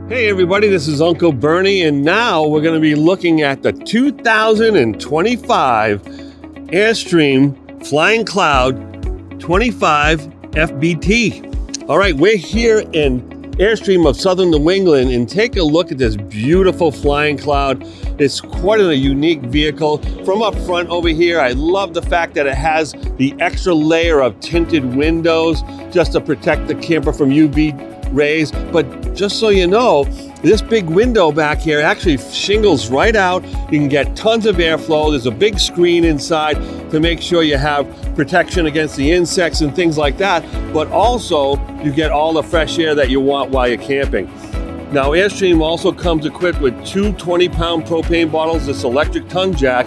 Hey everybody, this is Uncle Bernie, and now we're going to be looking at the 2025 Airstream Flying Cloud 25 FBT. All right, we're here in Airstream of Southern New England, and take a look at this beautiful Flying Cloud. It's quite a unique vehicle. From up front over here, I love the fact that it has the extra layer of tinted windows just to protect the camper from UV rays. But just so you know, this big window back here actually shingles right out. You can get tons of airflow. There's a big screen inside to make sure you have protection against the insects and things like that, but also you get all the fresh air that you want while you're camping. Now, Airstream also comes equipped with two 20-pound propane bottles, this electric tongue jack,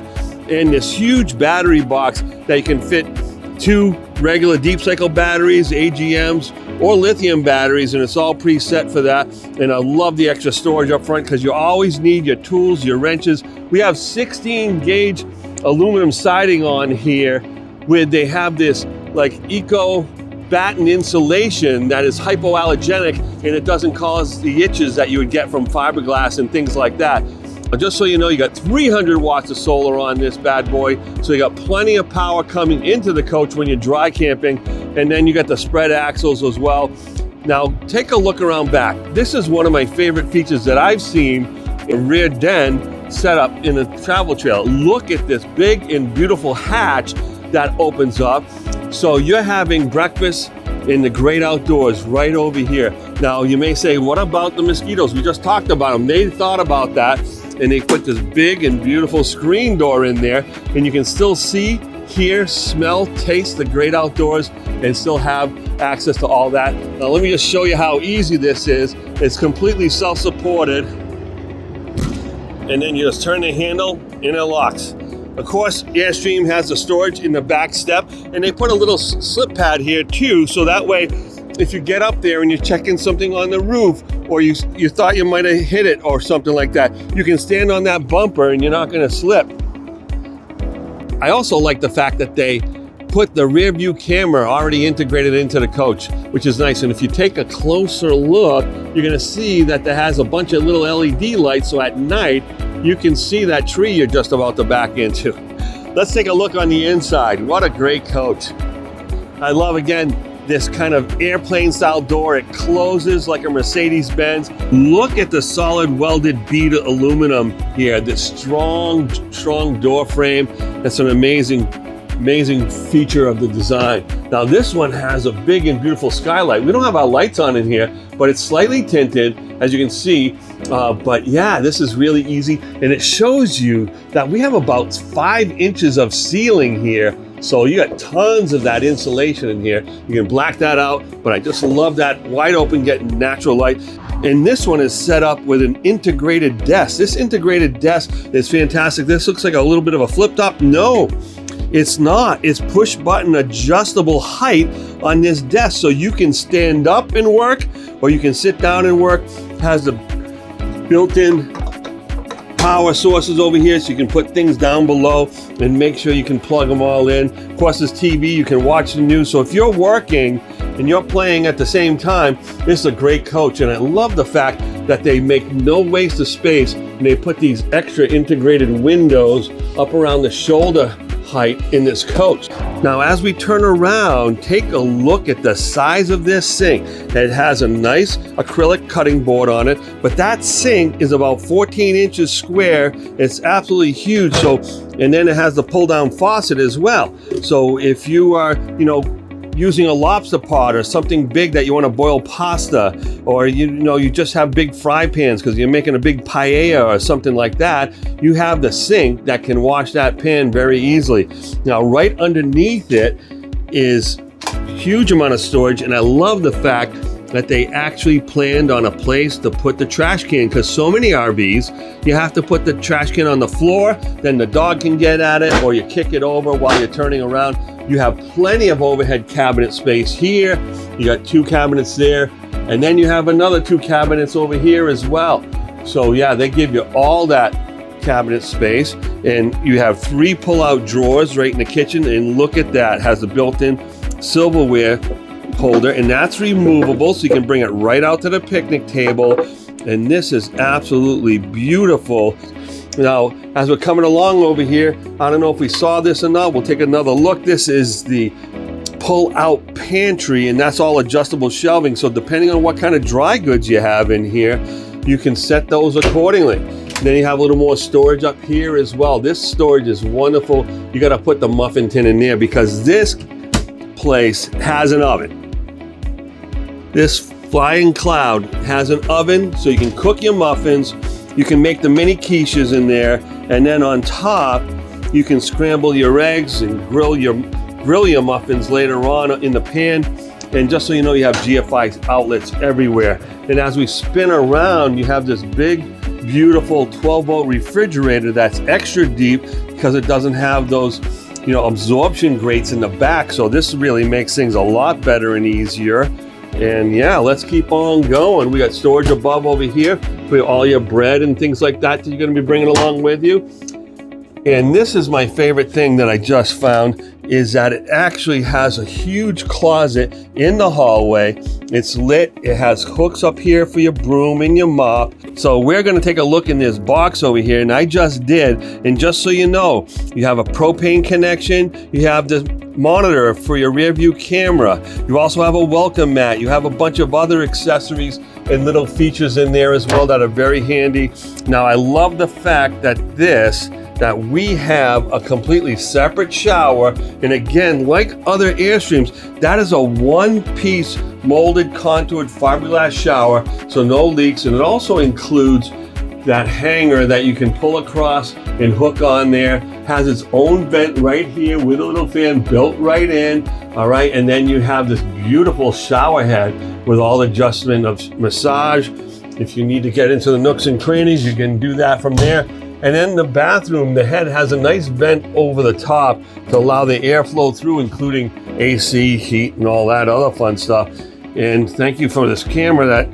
and this huge battery box that you can fit two regular deep cycle batteries, AGMs, or lithium batteries, and it's all preset for that. And I love the extra storage up front because you always need your tools, your wrenches. We have 16 gauge aluminum siding on here where they have this like eco batten insulation that is hypoallergenic, and it doesn't cause the itches that you would get from fiberglass and things like that. But just so you know, you got 300 watts of solar on this bad boy, so you got plenty of power coming into the coach when you're dry camping, and then you got the spread axles as well. Now take a look around back. This is one of my favorite features that I've seen in rear den setup in a travel trailer. Look at this big and beautiful hatch that opens up, so you're having breakfast in the great outdoors right over here. Now you may say, what about the mosquitoes? We just talked about them. They thought about that, and they put this big and beautiful screen door in there, and you can still see, hear, smell, taste the great outdoors and still have access to all that. Now let me just show you how easy this is. It's completely self-supported, and then you just turn the handle and it locks. Of course, Airstream has the storage in the back step, and they put a little slip pad here too, so that way if you get up there and you're checking something on the roof, or you thought you might have hit it or something like that, you can stand on that bumper and you're not going to slip. I also like the fact that they put the rear view camera already integrated into the coach, which is nice. And if you take a closer look, you're going to see that it has a bunch of little LED lights, so at night you can see that tree you're just about to back into. Let's take a look on the inside. What a great coach. I love, again, this kind of airplane style door. It closes like a Mercedes-Benz. Look at the solid welded bead aluminum here, this strong door frame. That's an amazing feature of the design. Now this one has a big and beautiful skylight. We don't have our lights on in here, but it's slightly tinted, as you can see. But yeah, this is really easy, and it shows you that we have about 5 inches of ceiling here. So you got tons of that insulation in here. You can black that out, but I just love that wide open, getting natural light. And this one is set up with an integrated desk. This integrated desk is fantastic. This looks like a little bit of a flip top. No, it's not. It's push button adjustable height on this desk, so you can stand up and work, or you can sit down and work. It has the built-in power sources over here, so you can put things down below and make sure you can plug them all in. Of course, this TV, you can watch the news. So if you're working and you're playing at the same time, this is a great coach. And I love the fact that they make no waste of space, and they put these extra integrated windows up around the shoulder height in this coach. Now, as we turn around, take a look at the size of this sink. It has a nice acrylic cutting board on it, but that sink is about 14 inches square. It's absolutely huge. So, and then it has the pull down faucet as well. So if you are, using a lobster pot or something big that you want to boil pasta, or you just have big fry pans because you're making a big paella or something like that, you have the sink that can wash that pan very easily. Now right underneath it is huge amount of storage, and I love the fact that they actually planned on a place to put the trash can, because so many RVs, you have to put the trash can on the floor, then the dog can get at it, or you kick it over while you're turning around. You have plenty of overhead cabinet space here. You got 2 cabinets there, and then you have another 2 cabinets over here as well. So yeah, they give you all that cabinet space, and you have 3 pull-out drawers right in the kitchen, and look at that, has a built-in silverware holder, and that's removable, so you can bring it right out to the picnic table. and this is absolutely beautiful. Now, as we're coming along over here, I don't know if we saw this or not. We'll take another look. This is the pull-out pantry, and that's all adjustable shelving. So depending on what kind of dry goods you have in here, you can set those accordingly. Then you have a little more storage up here as well. This storage is wonderful. You got to put the muffin tin in there because this place has an oven. This Flying Cloud has an oven, so you can cook your muffins. You can make the mini quiches in there, and then on top, you can scramble your eggs and grill your muffins later on in the pan. And just so you know, you have GFI outlets everywhere. And as we spin around, you have this big, beautiful 12-volt refrigerator that's extra deep because it doesn't have those, absorption grates in the back. So this really makes things a lot better and easier. And yeah, let's keep on going. We got storage above over here for all your bread and things like that you're going to be bringing along with you. And this is my favorite thing that I just found, is that it actually has a huge closet in the hallway. It's lit. It has hooks up here for your broom and your mop. So we're going to take a look in this box over here, and I just did. And just so you know, you have a propane connection. You have the monitor for your rear view camera. You also have a welcome mat. You have a bunch of other accessories and little features in there as well that are very handy. Now, I love the fact that we have a completely separate shower. And again, like other Airstreams, that is a one-piece molded contoured fiberglass shower, so no leaks. And it also includes that hanger that you can pull across and hook on there. Has its own vent right here with a little fan built right in. All right, and then you have this beautiful shower head with all adjustment of massage. If you need to get into the nooks and crannies, you can do that from there. And then the bathroom, the head has a nice vent over the top to allow the airflow through, including AC, heat, and all that other fun stuff. And thank you for this camera that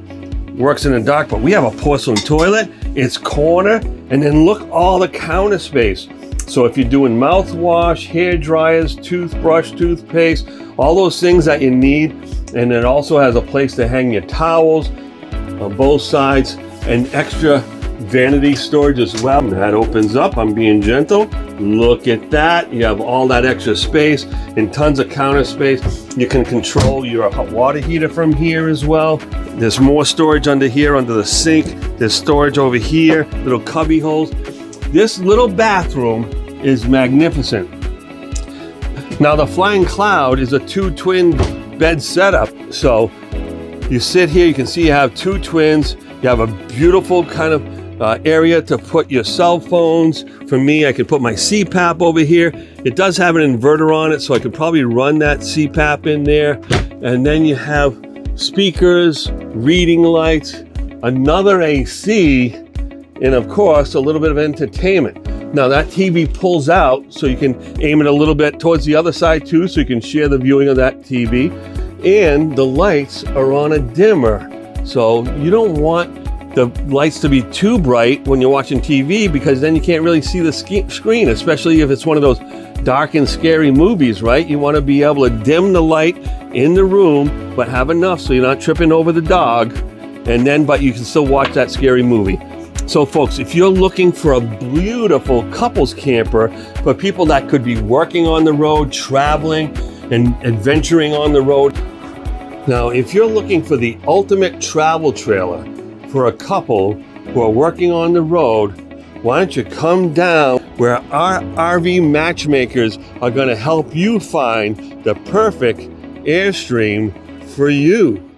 works in the dark. But we have a porcelain toilet. It's corner, and then look all the counter space. So if you're doing mouthwash, hair dryers, toothbrush, toothpaste, all those things that you need. And it also has a place to hang your towels on both sides, and extra vanity storage as well. And that opens up. I'm being gentle. Look at that. You have all that extra space and tons of counter space. You can control your hot water heater from here as well. There's more storage under here under the sink. There's storage over here, little cubby holes. This little bathroom is magnificent. Now the Flying Cloud is a 2 twin bed setup. So you sit here, you can see you have 2 twins. You have a beautiful kind of area to put your cell phones. For me, I could put my CPAP over here. It does have an inverter on it, so I could probably run that CPAP in there. And then you have speakers, reading lights, another AC, and of course, a little bit of entertainment. Now that TV pulls out, so you can aim it a little bit towards the other side too, so you can share the viewing of that TV. And the lights are on a dimmer. So you don't want the lights to be too bright when you're watching TV, because then you can't really see the screen, especially if it's one of those dark and scary movies, right? You want to be able to dim the light in the room, but have enough so you're not tripping over the dog, but you can still watch that scary movie. So folks, if you're looking for a beautiful couples camper for people that could be working on the road, traveling and adventuring on the road. Now, if you're looking for the ultimate travel trailer for a couple who are working on the road, why don't you come down where our RV matchmakers are going to help you find the perfect Airstream for you.